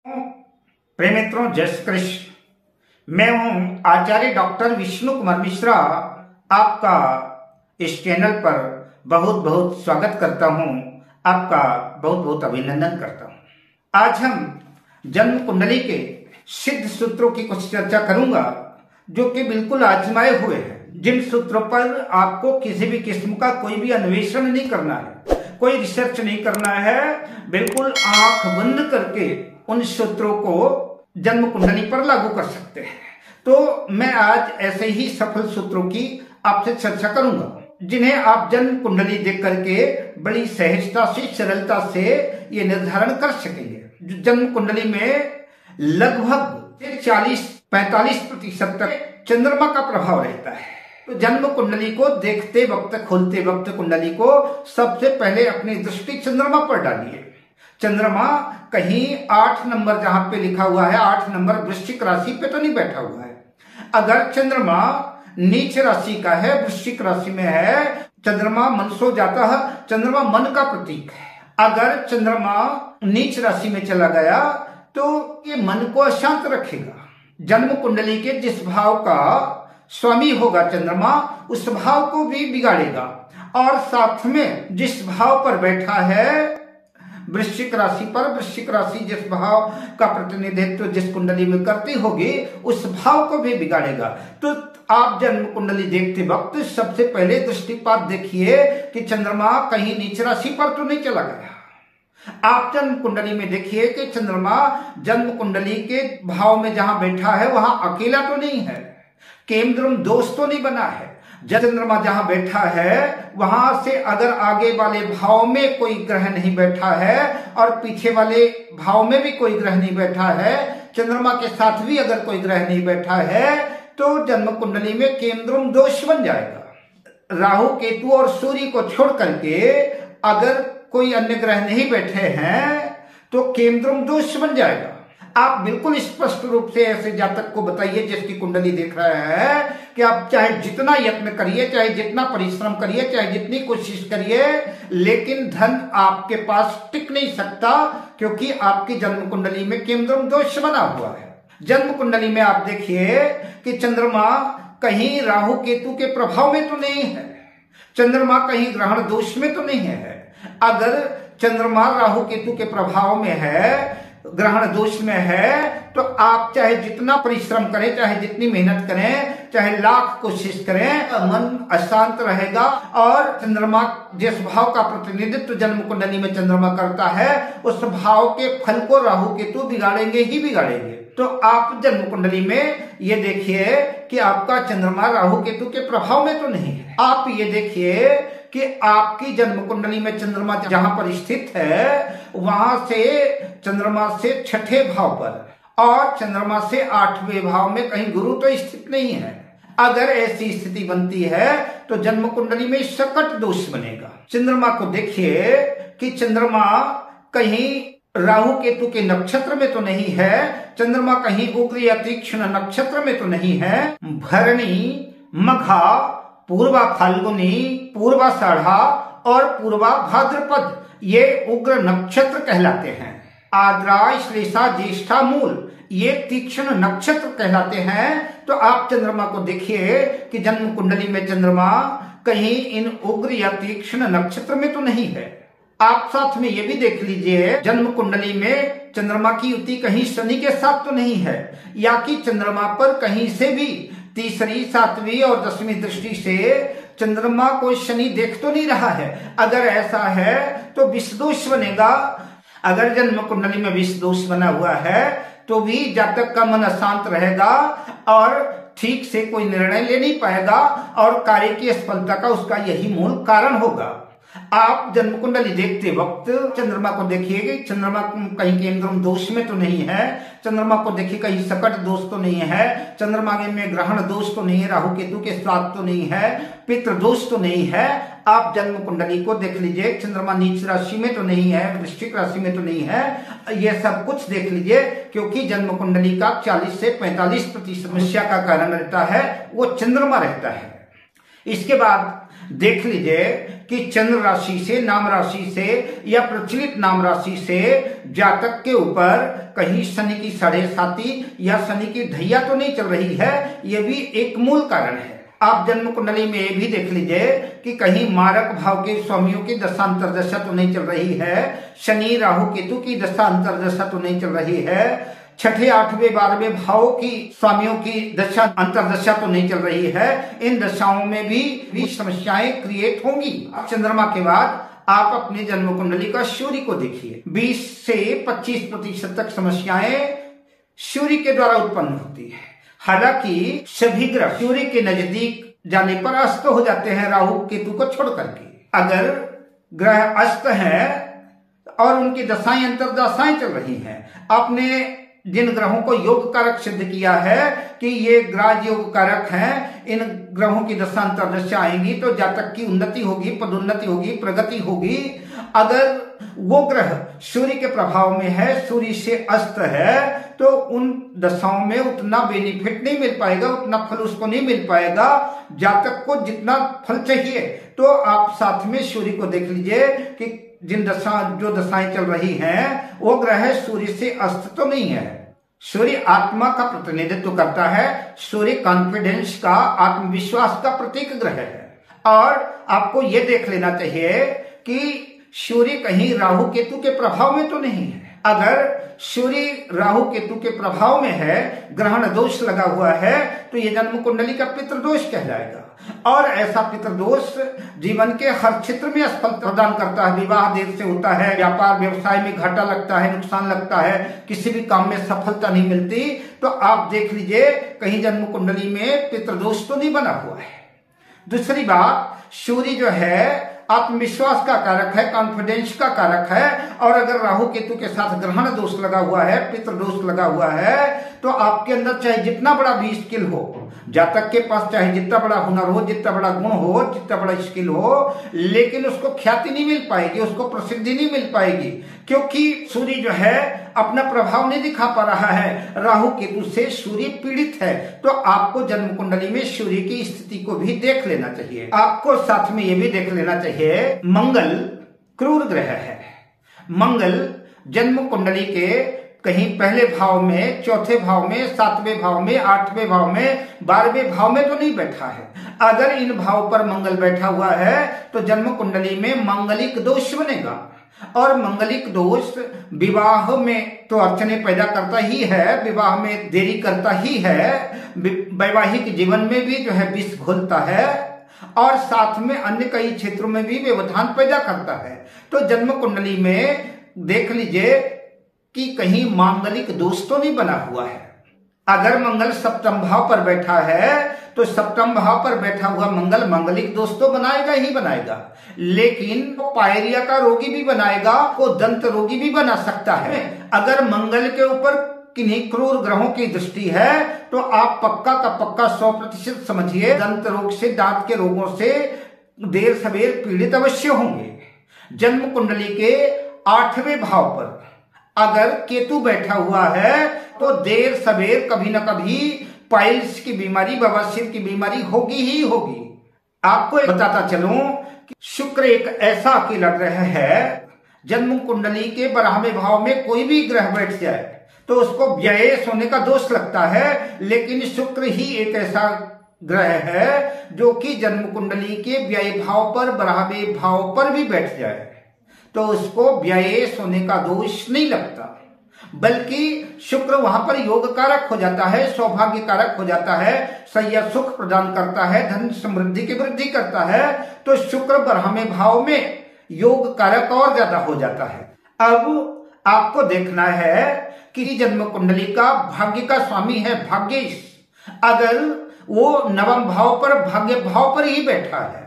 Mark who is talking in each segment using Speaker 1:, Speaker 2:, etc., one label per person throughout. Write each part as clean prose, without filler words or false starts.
Speaker 1: प्रिय मित्रों, जय श्री कृष्ण। मैं हूं आचार्य डॉक्टर विष्णु कुमार मिश्रा। आपका इस चैनल पर बहुत बहुत स्वागत करता हूं, आपका बहुत बहुत अभिनंदन करता हूं। आज हम जन्म कुंडली के सिद्ध सूत्रों की कुछ चर्चा करूंगा, जो कि बिल्कुल आजमाए हुए हैं, जिन सूत्रों पर आपको किसी भी किस्म का कोई भी अन्वेषण नहीं करना है, कोई रिसर्च नहीं करना है। बिल्कुल आंख बंद करके उन सूत्रों को जन्म कुंडली पर लागू कर सकते हैं। तो मैं आज ऐसे ही सफल सूत्रों की आपसे चर्चा करूंगा, जिन्हें आप जन्म कुंडली देख करके बड़ी सहजता से, सरलता से ये निर्धारण कर सकेंगे। जन्म कुंडली में लगभग 40-45% तक चंद्रमा का प्रभाव रहता है। तो जन्म कुंडली को देखते वक्त, खोलते वक्त कुंडली को सबसे पहले अपनी दृष्टि चंद्रमा पर डालिए। चंद्रमा कहीं 8 नंबर जहां पे लिखा हुआ है, 8 नंबर वृश्चिक राशि पे तो नहीं बैठा हुआ है। अगर चंद्रमा नीच राशि का है, वृश्चिक राशि में है, चंद्रमा मनसो जाता है, चंद्रमा मन का प्रतीक है। अगर चंद्रमा नीच राशि में चला गया तो ये मन को अशांत रखेगा। जन्म कुंडली के जिस भाव का स्वामी होगा चंद्रमा, उस भाव को भी बिगाड़ेगा। और साथ में जिस भाव पर बैठा है वृश्चिक राशि पर, वृश्चिक राशि जिस भाव का प्रतिनिधित्व जिस कुंडली में करती होगी, उस भाव को भी बिगाड़ेगा। तो आप जन्म कुंडली देखते वक्त सबसे पहले दृष्टिपात देखिए कि चंद्रमा कहीं नीच राशि पर तो नहीं चला गया। आप जन्म कुंडली में देखिए कि चंद्रमा जन्म कुंडली के भाव में जहां बैठा है वहां अकेला तो नहीं है, केंद्रम दोष तो नहीं बना है। चंद्रमा जहां बैठा है वहां से अगर आगे वाले भाव में कोई ग्रह नहीं बैठा है और पीछे वाले भाव में भी कोई ग्रह नहीं बैठा है, चंद्रमा के साथ भी अगर कोई ग्रह नहीं बैठा है, तो जन्म कुंडली में केंद्रम दोष बन जाएगा। राहु, केतु और सूर्य को छोड़ करके अगर कोई अन्य ग्रह नहीं बैठे हैं तो केंद्रम दोष बन जाएगा। आप बिल्कुल स्पष्ट रूप से ऐसे जातक को बताइए जिसकी कुंडली देख रहा है कि आप चाहे जितना यत्न करिए, चाहे जितना परिश्रम करिए, चाहे जितनी कोशिश करिए, लेकिन धन आपके पास टिक नहीं सकता, क्योंकि आपकी जन्म कुंडली में केंद्रम दोष बना हुआ है। जन्म कुंडली में आप देखिए कि चंद्रमा कहीं राहु केतु के प्रभाव में तो नहीं है, चंद्रमा कहीं ग्रहण दोष में तो नहीं है। अगर चंद्रमा राहु केतु के प्रभाव में है, ग्रहण दोष में है, तो आप चाहे जितना परिश्रम करें, चाहे जितनी मेहनत करें, चाहे लाख कोशिश करें, मन अशांत रहेगा। और चंद्रमा जिस भाव का प्रतिनिधित्व जन्म कुंडली में चंद्रमा करता है, उस भाव के फल को राहु केतु बिगाड़ेंगे ही बिगाड़ेंगे। तो आप जन्म कुंडली में ये देखिए कि आपका चंद्रमा राहु केतु के प्रभाव में तो नहीं है। आप ये देखिए कि आपकी जन्म कुंडली में चंद्रमा जहां पर स्थित है, वहां से चंद्रमा से 6ठे भाव पर और चंद्रमा से 8वें भाव में कहीं गुरु तो स्थित नहीं है। अगर ऐसी स्थिति बनती है तो जन्म कुंडली में सकट दोष बनेगा। चंद्रमा को देखिए कि चंद्रमा कहीं राहु केतु के नक्षत्र में तो नहीं है, चंद्रमा कहीं उग्र या तीक्ष्ण नक्षत्र में तो नहीं है। भरणी, मघा, पूर्वा फाल्गुनी, पूर्वा साढ़ा और पूर्वा भाद्रपद ये उग्र नक्षत्र कहलाते हैं। आद्रा, श्लेषा, ज्येष्ठा, मूल ये तीक्ष्ण नक्षत्र कहलाते हैं। तो आप चंद्रमा को देखिए कि जन्म कुंडली में चंद्रमा कहीं इन उग्र या तीक्ष्ण नक्षत्र में तो नहीं है। आप साथ में ये भी देख लीजिए, जन्म कुंडली में चंद्रमा की युति कहीं शनि के साथ तो नहीं है, या कि चंद्रमा पर कहीं से भी तीसरी, 7वीं और 10वीं दृष्टि से चंद्रमा को शनि देख तो नहीं रहा है। अगर ऐसा है तो विष दोष बनेगा। अगर जन्म कुंडली में विष दोष बना हुआ है तो भी जातक का मन अशांत रहेगा और ठीक से कोई निर्णय ले नहीं पाएगा, और कार्य की असफलता का उसका यही मूल कारण होगा। आप जन्म कुंडली देखते वक्त चंद्रमा को देखिए कि चंद्रमा कहीं केंद्रम दोष में तो नहीं है, चंद्रमा को देखिए कहीं सकट दोष तो नहीं है, चंद्रमा में ग्रहण दोष तो नहीं है, राहु केतु के साथ तो नहीं है, पितृ दोष तो नहीं है। आप जन्म कुंडली को देख लीजिए, चंद्रमा नीच राशि में तो नहीं है, वृश्चिक राशि में तो नहीं है, ये सब कुछ देख लीजिए, क्योंकि जन्म कुंडली का 40 से 45% समस्या का कारण रहता है वो चंद्रमा रहता है। इसके बाद देख लीजिए कि चंद्र राशि से, नाम राशि से या प्रचलित नाम राशि से जातक के ऊपर कहीं शनि की साढ़े साती या शनि की ढैया तो नहीं चल रही है, यह भी एक मूल कारण है। आप जन्म कुंडली में ये भी देख लीजिए कि कहीं मारक भाव के स्वामियों की दशा अंतर्दशा तो नहीं चल रही है, शनि राहु केतु की दशा अंतर्दशा तो नहीं चल रही है, छठे, आठवें, 12वें भावों की स्वामियों की दशा अंतर्दशा तो नहीं चल रही है। इन दशाओं में भी समस्याएं क्रिएट होंगी। चंद्रमा के बाद आप अपने जन्म कुंडली का सूर्य को देखिए, 20 से 25% तक समस्याएं सूर्य के द्वारा उत्पन्न होती है। हालांकि सभी ग्रह सूर्य के नजदीक जाने पर अस्त हो जाते हैं, राहु केतु को छोड़ करके। अगर ग्रह अस्त हैं और उनकी दशाएं अंतर्दशाएं चल रही हैं, आपने जिन ग्रहों को योग कारक सिद्ध किया है कि ये ग्राज योग कारक हैं, इन ग्रहों की दशा अंतर्दशा आएंगी तो जातक की उन्नति होगी, पदोन्नति होगी, प्रगति होगी। अगर वो ग्रह सूर्य के प्रभाव में है, सूर्य से अस्त है, तो उन दशाओं में उतना बेनिफिट नहीं मिल पाएगा, उतना फल उसको नहीं मिल पाएगा। जातक को जितना फल चाहिए, तो आप साथ में सूर्य को देख लीजिए कि जो दशाएं चल रही हैं, वो ग्रह सूर्य से अस्त तो नहीं है। सूर्य आत्मा का प्रतिनिधित्व करता है, सूर्य कॉन्फिडेंस का, आत्मविश्वास का प्रतीक ग्रह है। और आपको यह देख लेना चाहिए कि सूर्य कहीं राहु केतु के प्रभाव में तो नहीं है। अगर सूर्य राहु केतु के प्रभाव में है, ग्रहण दोष लगा हुआ है, तो यह जन्म कुंडली का पितृदोष कहलाएगा। और ऐसा पितृदोष जीवन के हर क्षेत्र में असफल प्रदान करता है। विवाह देर से होता है, व्यापार व्यवसाय में घाटा लगता है, नुकसान लगता है, किसी भी काम में सफलता नहीं मिलती। तो आप देख लीजिए कहीं जन्म कुंडली में पितृदोष तो नहीं बना हुआ है। दूसरी बात, सूर्य जो है आत्मविश्वास का कारक है, कॉन्फिडेंस का कारक है। और अगर राहु केतु के साथ ग्रहण दोष लगा हुआ है, पितृदोष लगा हुआ है, तो आपके अंदर चाहे जितना बड़ा भी स्किल हो, जातक के पास चाहे जितना बड़ा हुनर हो, जितना बड़ा गुण हो, जितना बड़ा स्किल हो, लेकिन उसको ख्याति नहीं मिल पाएगी, उसको प्रसिद्धि नहीं मिल पाएगी, क्योंकि सूर्य जो है अपना प्रभाव नहीं दिखा पा रहा है। राहु केतु से सूर्य पीड़ित है। तो आपको जन्म कुंडली में सूर्य की स्थिति को भी देख लेना चाहिए। आपको साथ में ये भी देख लेना चाहिए, मंगल क्रूर ग्रह है। मंगल जन्म कुंडली के कहीं पहले भाव में, चौथे भाव में, 7वें भाव में, 8वें भाव में, 12वें भाव में तो नहीं बैठा है। अगर इन भाव पर मंगल बैठा हुआ है तो जन्म कुंडली में मंगलिक दोष बनेगा। और मंगलिक दोष विवाह में तो अड़चने पैदा करता ही है, विवाह में देरी करता ही है, वैवाहिक जीवन में भी जो है विष घोलता है, और साथ में अन्य कई क्षेत्रों में भी व्यवधान पैदा करता है। तो जन्म कुंडली में देख लीजिए कि कहीं मांगलिक दोष तो नहीं बना हुआ है। अगर मंगल सप्तम भाव पर बैठा है तो सप्तम भाव पर बैठा हुआ मंगल मांगलिक दोष तो बनाएगा ही बनाएगा, लेकिन वो पायरिया का रोगी भी बनाएगा, वो दंत रोगी भी बना सकता है। अगर मंगल के ऊपर किन्हीं क्रूर ग्रहों की दृष्टि है तो आप पक्का का पक्का 100% समझिए दंत रोग से, दांत के रोगों से देर सवेर पीड़ित अवश्य होंगे। जन्म कुंडली के 8वें भाव पर अगर केतु बैठा हुआ है तो देर सवेर कभी न कभी पाइल्स की बीमारी, बवासीर की बीमारी होगी ही होगी। आपको बताता चलूं कि शुक्र एक ऐसा अकेला ग्रह है, जन्म कुंडली के 12वें भाव में कोई भी ग्रह बैठ जाए तो उसको व्ययेश होने का दोष लगता है, लेकिन शुक्र ही एक ऐसा ग्रह है जो कि जन्म कुंडली के व्यय भाव पर, 12वें भाव पर भी बैठ जाए तो उसको व्ययेश होने का दोष नहीं लगता, बल्कि शुक्र वहां पर योग कारक हो जाता है, सौभाग्य कारक हो जाता है, सैया सुख प्रदान करता है, धन समृद्धि की वृद्धि करता है। तो शुक्र 12वें भाव में योग कारक और ज्यादा हो जाता है। अब आपको देखना है कि जन्म कुंडली का भाग्य का स्वामी है भाग्येश, अगर वो 9वें भाव पर, भाग्य भाव पर ही बैठा है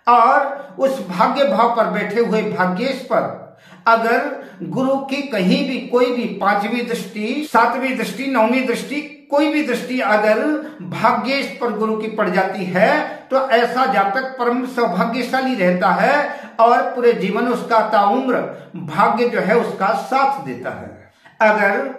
Speaker 1: और उस भाग्य भाव पर बैठे हुए भाग्येश पर अगर गुरु की कहीं भी कोई भी 5वीं दृष्टि, 7वीं दृष्टि, 9वीं दृष्टि, कोई भी दृष्टि अगर भाग्येश पर गुरु की पड़ जाती है तो ऐसा जातक परम सौभाग्यशाली रहता है और पूरे जीवन उसका ताउम्र भाग्य जो है उसका साथ देता है। अगर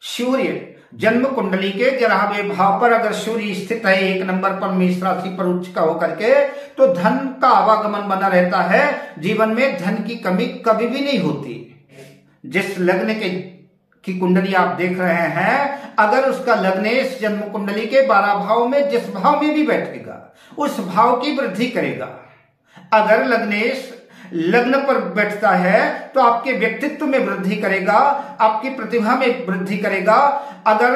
Speaker 1: सूर्य जन्म कुंडली के 11वें भाव पर अगर सूर्य स्थित है 1 नंबर पर मेष राशि पर उच्च का होकर के, तो धन का आवागमन बना रहता है। जीवन में धन की कमी कभी भी नहीं होती। जिस लग्न की कुंडली आप देख रहे हैं, अगर उसका लग्नेश जन्म कुंडली के 12 भाव में जिस भाव में भी बैठेगा उस भाव की वृद्धि करेगा। अगर लग्नेश लग्न पर बैठता है तो आपके व्यक्तित्व में वृद्धि करेगा, आपकी प्रतिभा में वृद्धि करेगा। अगर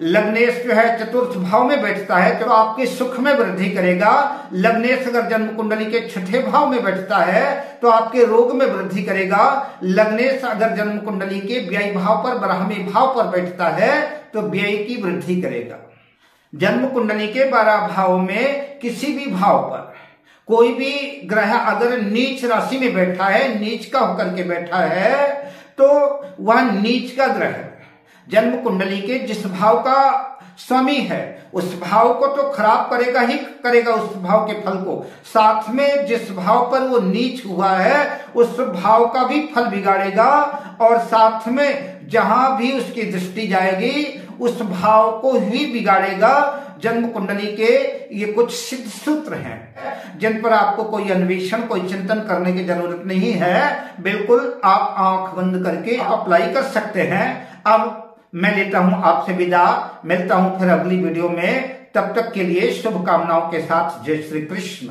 Speaker 1: लग्नेश जो है चतुर्थ भाव में बैठता है तो आपके सुख में वृद्धि करेगा। लग्नेश अगर जन्म कुंडली के 6ठे भाव में बैठता है तो आपके रोग में वृद्धि करेगा। लग्नेश अगर जन्म कुंडली के व्यय भाव पर 12वें भाव पर बैठता है तो व्यय की वृद्धि करेगा। जन्म कुंडली के 12 भाव में किसी भी भाव पर कोई भी ग्रह अगर नीच राशि में बैठा है, नीच का होकर के बैठा है, तो वह नीच का ग्रह जन्म कुंडली के जिस भाव का स्वामी है उस भाव को तो खराब करेगा ही करेगा, उस भाव के फल को। साथ में जिस भाव पर वो नीच हुआ है उस भाव का भी फल बिगाड़ेगा, और साथ में जहां भी उसकी दृष्टि जाएगी उस भाव को ही बिगाड़ेगा। जन्म कुंडली के ये कुछ सिद्ध सूत्र हैं जिन पर आपको कोई अन्वेषण, कोई चिंतन करने की जरूरत नहीं है। बिल्कुल आप आंख बंद करके अप्लाई कर सकते हैं। अब मैं लेता हूं आपसे विदा, मिलता हूं फिर अगली वीडियो में। तब तक के लिए शुभकामनाओं के साथ जय श्री कृष्ण।